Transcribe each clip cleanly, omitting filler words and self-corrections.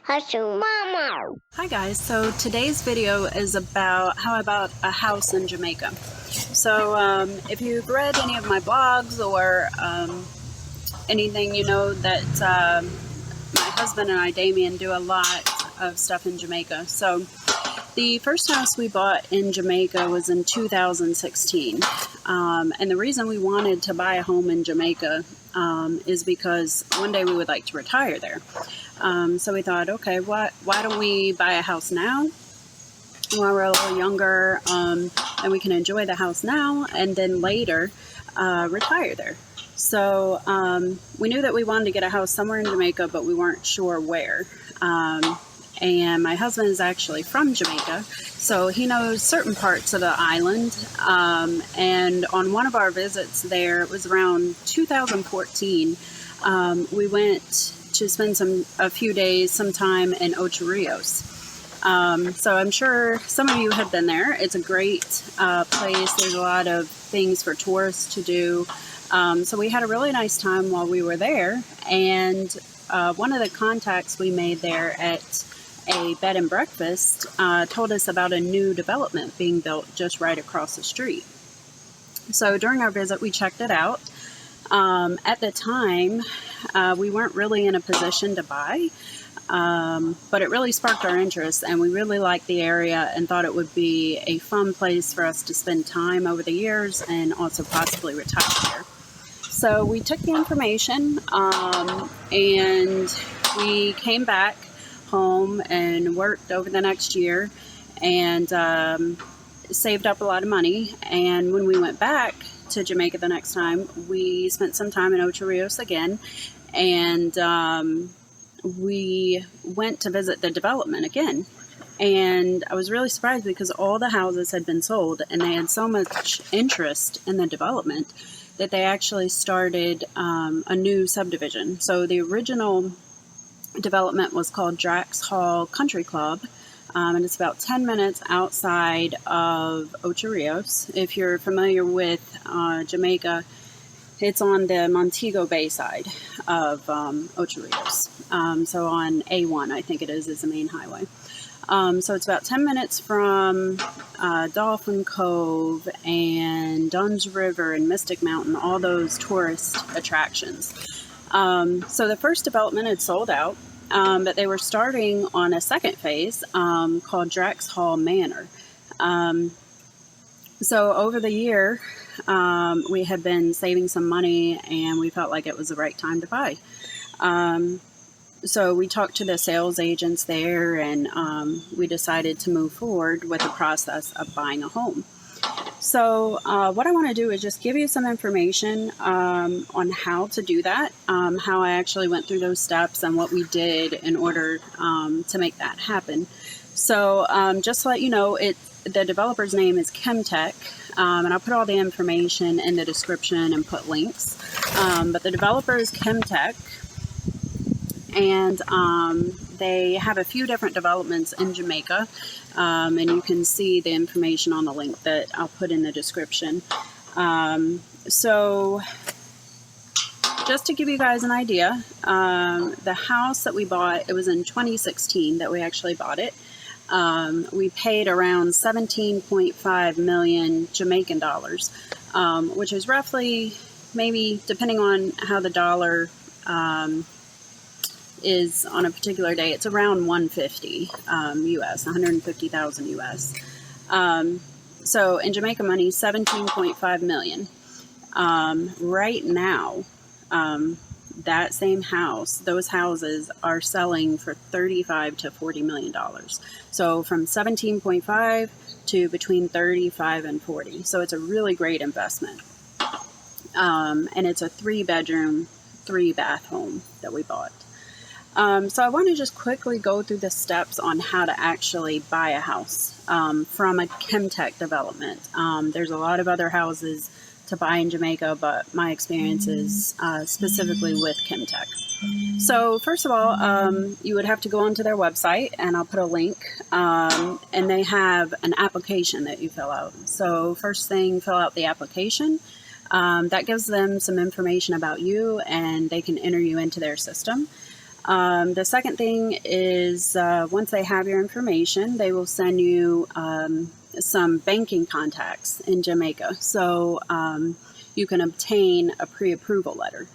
Hustle Mama. Hi guys, so today's video is about how I bought a house in Jamaica. So if you've read any of my blogs or anything, you know that my husband and I, Damien, do a lot of stuff in Jamaica. So the first house we bought in Jamaica was in 2016. And the reason we wanted to buy a home in Jamaica is because one day we would like to retire there. So we thought, okay, why don't we buy a house now while we're a little younger, and we can enjoy the house now and then later retire there. So we knew that we wanted to get a house somewhere in Jamaica, but we weren't sure where. And my husband is actually from Jamaica, so he knows certain parts of the island. And on one of our visits there, it was around 2014, we went to spend a few days, sometime in Ocho Rios. So I'm sure some of you have been there. It's a great place. There's a lot of things for tourists to do. So we had a really nice time while we were there. And one of the contacts we made there at a bed and breakfast told us about a new development being built just right across the street. So during our visit, we checked it out. At the time, we weren't really in a position to buy, but it really sparked our interest, and we really liked the area and thought it would be a fun place for us to spend time over the years and also possibly retire there. So we took the information and we came back home and worked over the next year and saved up a lot of money. And when we went back to Jamaica the next time, we spent some time in Ocho Rios again, and we went to visit the development again. And I was really surprised because all the houses had been sold and they had so much interest in the development that they actually started a new subdivision. So the original development was called Drax Hall Country Club, and it's about 10 minutes outside of Ocho Rios. If you're familiar with Jamaica, it's on the Montego Bay side of Ocho Rios. So on A1, I think it is the main highway. So it's about 10 minutes from Dolphin Cove and Dunn's River and Mystic Mountain, all those tourist attractions. So the first development had sold out, but they were starting on a second phase called Drax Hall Manor. So over the year, we had been saving some money and we felt like it was the right time to buy. So we talked to the sales agents there, and we decided to move forward with the process of buying a home. So what I want to do is just give you some information on how to do that, how I actually went through those steps and what we did in order to make that happen. So just to let you know, the developer's name is Kemtek, and I'll put all the information in the description and put links. But the developer is Kemtek, and they have a few different developments in Jamaica, and you can see the information on the link that I'll put in the description. So just to give you guys an idea, the house that we bought, it was in 2016 that we actually bought it. We paid around 17.5 million Jamaican dollars, which is roughly, maybe depending on how the dollar is on a particular day, it's around 150 US, 150,000 US. So in Jamaica money, 17.5 million. Right now, that same house, those houses are selling for $35 to $40 million. So from 17.5 to between 35 and 40. So it's a really great investment. And it's a 3-bedroom, 3-bath home that we bought. So I want to just quickly go through the steps on how to actually buy a house from a Kemtek Development. There's a lot of other houses to buy in Jamaica, but my experience is specifically with Kemtek. So first of all, you would have to go onto their website, and I'll put a link, and they have an application that you fill out. So first thing, fill out the application. That gives them some information about you, and they can enter you into their system. The second thing is once they have your information, they will send you some banking contacts in Jamaica. So you can obtain a pre-approval letter.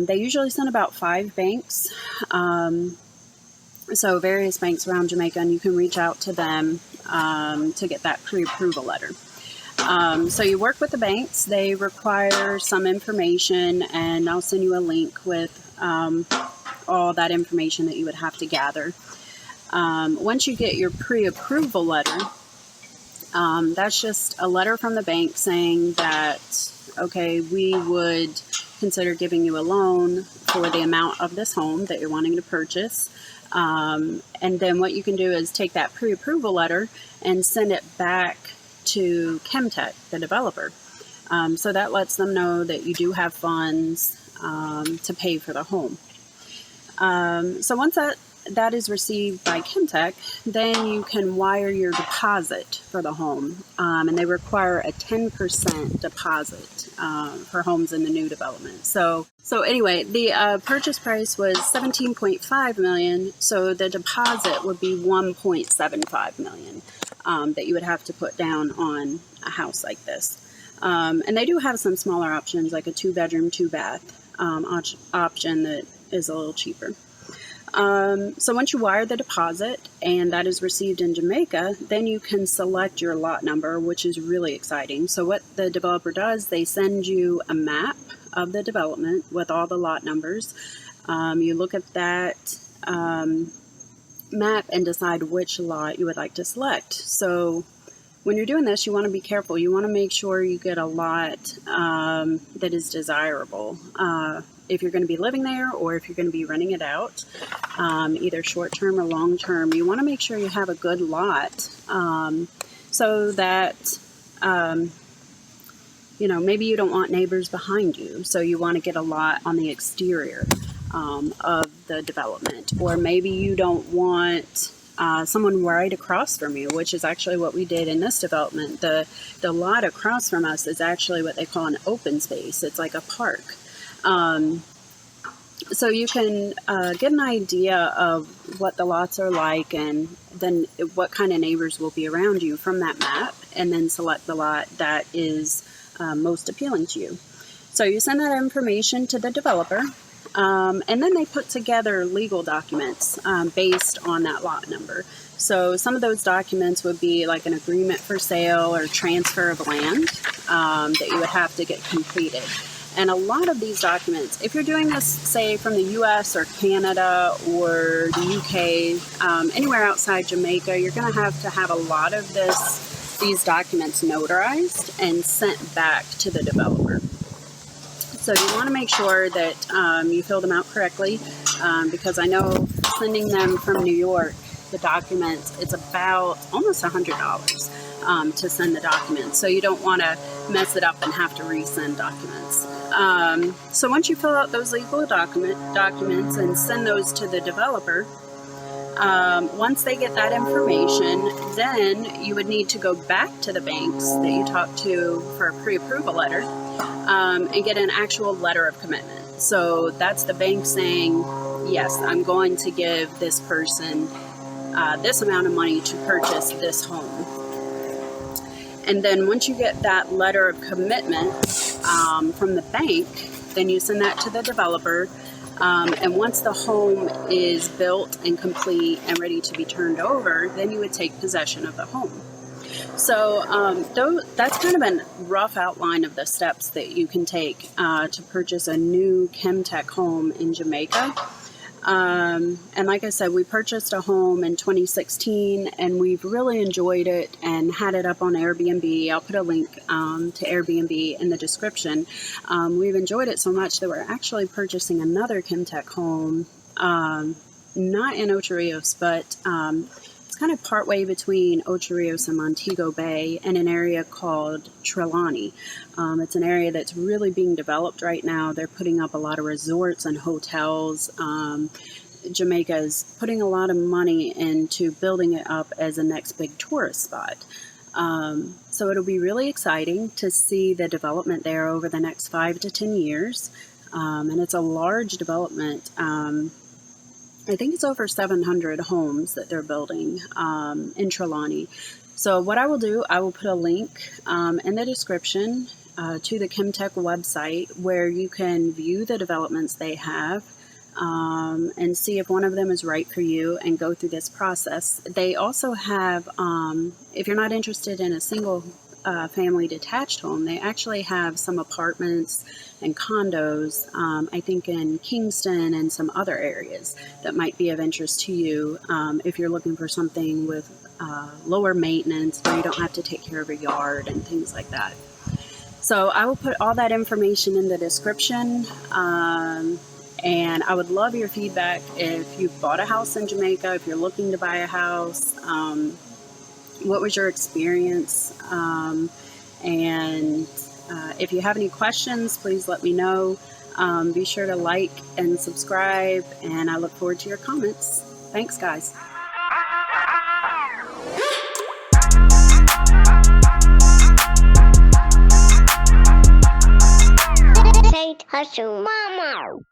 They usually send about 5 banks. So various banks around Jamaica, and you can reach out to them to get that pre-approval letter. So you work with the banks. They require some information, and I'll send you a link with all that information that you would have to gather. Once you get your pre-approval letter, that's just a letter from the bank saying that, okay, we would consider giving you a loan for the amount of this home that you're wanting to purchase. And then what you can do is take that pre-approval letter and send it back to Kemtek, the developer. So that lets them know that you do have funds to pay for the home. So once that is received by Kemtek, then you can wire your deposit for the home. And they require a 10% deposit for homes in the new development. So anyway, the purchase price was $17.5 million. So the deposit would be $1.75 million that you would have to put down on a house like this. And they do have some smaller options, like a 2-bedroom, 2-bath option that is a little cheaper. So once you wire the deposit and that is received in Jamaica, then you can select your lot number, which is really exciting. So what the developer does, they send you a map of the development with all the lot numbers. You look at that map and decide which lot you would like to select. So when you're doing this, you want to be careful. You want to make sure you get a lot that is desirable. If you're going to be living there or if you're going to be renting it out, either short-term or long-term, you want to make sure you have a good lot so that, maybe you don't want neighbors behind you. So you want to get a lot on the exterior of the development. Or maybe you don't want someone right across from you, which is actually what we did in this development. The lot across from us is actually what they call an open space. It's like a park. So you can get an idea of what the lots are like and then what kind of neighbors will be around you from that map, and then select the lot that is most appealing to you. So you send that information to the developer, and then they put together legal documents based on that lot number. So some of those documents would be like an agreement for sale or transfer of land that you would have to get completed. And a lot of these documents, if you're doing this, say, from the U.S. or Canada or the UK, anywhere outside Jamaica, you're going to have a lot of these documents notarized and sent back to the developer. So you want to make sure that you fill them out correctly, because I know sending them from New York, the documents, it's about almost $100 to send the documents. So you don't want to mess it up and have to resend documents. So once you fill out those legal documents and send those to the developer, once they get that information, then you would need to go back to the banks that you talked to for a pre-approval letter and get an actual letter of commitment. So that's the bank saying, yes, I'm going to give this person this amount of money to purchase this home. And then once you get that letter of commitment from the bank, then you send that to the developer. And once the home is built and complete and ready to be turned over, then you would take possession of the home. So that's kind of a rough outline of the steps that you can take to purchase a new Kemtek home in Jamaica. And like I said, we purchased a home in 2016 and we've really enjoyed it and had it up on Airbnb. I'll put a link to Airbnb in the description. We've enjoyed it so much that we're actually purchasing another Kemtek home, not in Ocho Rios, but it's kind of partway between Ocho Rios and Montego Bay in an area called Trelawney. It's an area that's really being developed right now. They're putting up a lot of resorts and hotels. Jamaica is putting a lot of money into building it up as a next big tourist spot. So it'll be really exciting to see the development there over the next 5 to 10 years. and it's a large development. I think it's over 700 homes that they're building in Trelawney. So what I will do, I will put a link in the description to the Kemtek website where you can view the developments they have and see if one of them is right for you and go through this process. They also have, if you're not interested in a single family detached home, they actually have some apartments and condos, I think in Kingston and some other areas that might be of interest to you if you're looking for something with lower maintenance where you don't have to take care of a yard and things like that. So I will put all that information in the description. And I would love your feedback if you've bought a house in Jamaica, if you're looking to buy a house. What was your experience? And if you have any questions, please let me know. Be sure to like and subscribe, and I look forward to your comments. Thanks, guys. Sidehustlemama.